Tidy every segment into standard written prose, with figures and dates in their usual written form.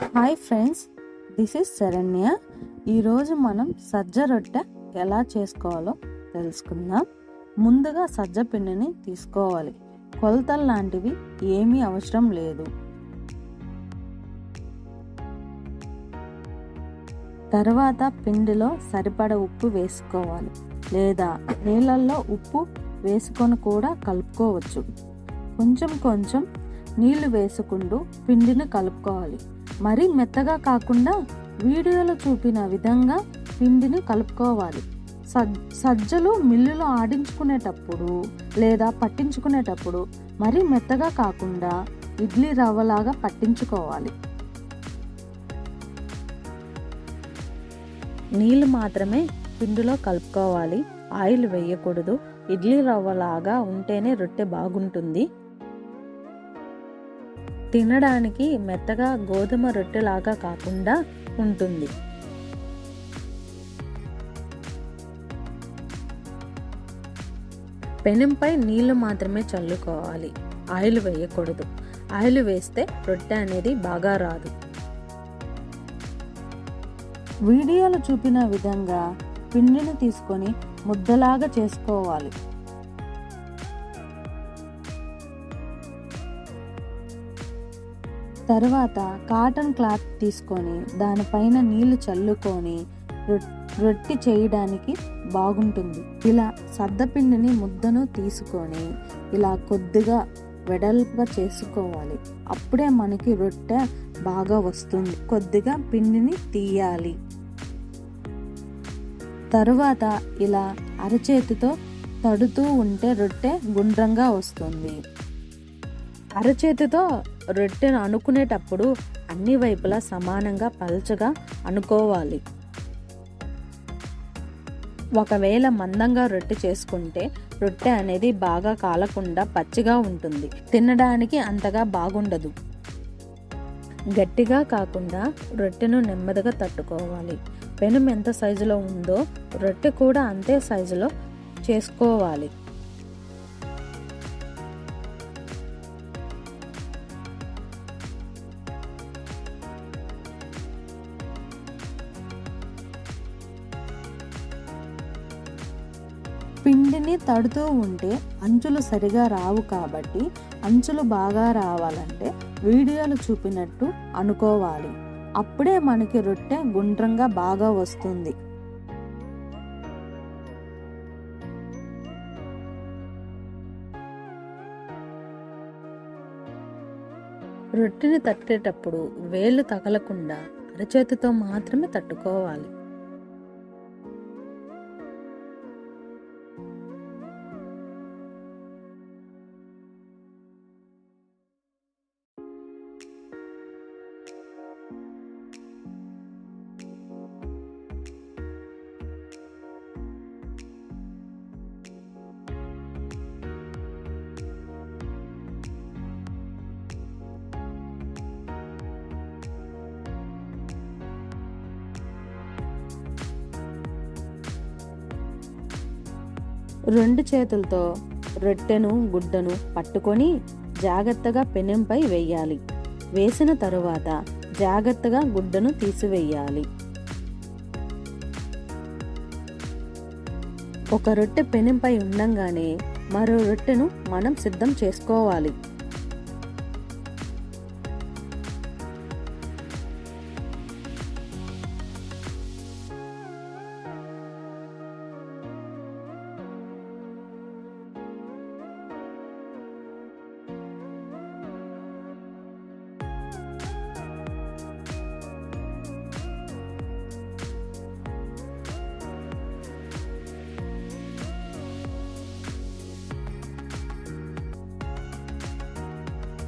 Hi friends, this is Saranya. ఈరోజు మనం సజ్జ రొట్టె ఎలా చేసుకోవాలో తెలుసుకుందాం. ముందుగా సజ్జ పిండిని తీసుకోవాలి. కొలతలు లాంటివి ఏమీ అవసరం లేదు. తర్వాత పిండిలో సరిపడ ఉప్పు వేసుకోవాలి, లేదా నీళ్ళల్లో ఉప్పు వేసుకొని కూడా కలుపుకోవచ్చు. కొంచెం కొంచెం నీళ్లు వేసుకుంటూ పిండిని కలుపుకోవాలి. మరీ మెత్తగా కాకుండా వీడియోలో చూపిన విధంగా పిండిని కలుపుకోవాలి. సజ్జలు మిల్లులో ఆడించుకునేటప్పుడు లేదా పట్టించుకునేటప్పుడు మరీ మెత్తగా కాకుండా ఇడ్లీ రవ్వలాగా పట్టించుకోవాలి. నీళ్లు మాత్రమే పిండిలో కలుపుకోవాలి. ఆయిల్ వేయకూడదు. ఇడ్లీ రవ్వలాగా ఉంటేనే రొట్టె బాగుంటుంది. తినడానికి మెత్తగా గోధుమ రొట్టెలాగా కాకుండా ఉంటుంది. పెనంపై నీళ్లు మాత్రమే చల్లుకోవాలి. ఆయిల్ వేయకూడదు. ఆయిల్ వేస్తే రొట్టె అనేది బాగా రాదు. వీడియోలో చూపిన విధంగా పిండిని తీసుకొని ముద్దలాగా చేసుకోవాలి. తర్వాత కాటన్ క్లాత్ తీసుకొని దానిపైన నీళ్లు చల్లుకొని రొట్టె చేయడానికి బాగుంటుంది. ఇలా సద్దపిండిని ముద్దను తీసుకొని ఇలా కొద్దిగా వెడల్పుగా చేసుకోవాలి. అప్పుడే మనకి రొట్టె బాగా వస్తుంది. కొద్దిగా పిండిని తీయాలి. తరువాత ఇలా అరచేతితో తడుతూ ఉంటే రొట్టె గుండ్రంగా వస్తుంది. అరచేతితో రొట్టెను అనుకునేటప్పుడు అన్ని వైపులా సమానంగా పల్చగా అనుకోవాలి. ఒకవేళ మందంగా రొట్టె చేసుకుంటే రొట్టె అనేది బాగా కాలకుండా పచ్చిగా ఉంటుంది. తినడానికి అంతగా బాగుండదు. గట్టిగా కాకుండా రొట్టెను నెమ్మదిగా తట్టుకోవాలి. పెనం ఎంత సైజులో ఉందో రొట్టె కూడా అంతే సైజులో చేసుకోవాలి. పిండిని తడుతూ ఉంటే అంచులు సరిగా రావు. కాబట్టి అంచులు బాగా రావాలంటే వీడియోలు చూపినట్టు అనుకోవాలి. అప్పుడే మనకి రొట్టె గుండ్రంగా బాగా వస్తుంది. రొట్టెని తట్టేటప్పుడు వేళ్ళు తగలకుండా అరచేతితో మాత్రమే తట్టుకోవాలి. రెండు చేతులతో రొట్టెను గుడ్డను పట్టుకొని జాగ్రత్తగా పెనంపై వేయాలి. వేసిన తరువాత జాగ్రత్తగా గుడ్డను తీసివేయాలి. ఒక రొట్టె పెనంపై ఉండంగానే మరో రొట్టెను మనం సిద్ధం చేసుకోవాలి.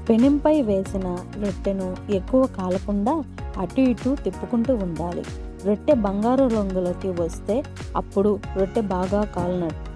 పెనంపై వేసిన రొట్టెను ఎక్కువ కాలకుండా అటు ఇటు తిప్పుకుంటూ ఉండాలి. రొట్టె బంగారు రంగులోకి వస్తే అప్పుడు రొట్టె బాగా కాలినట్టు.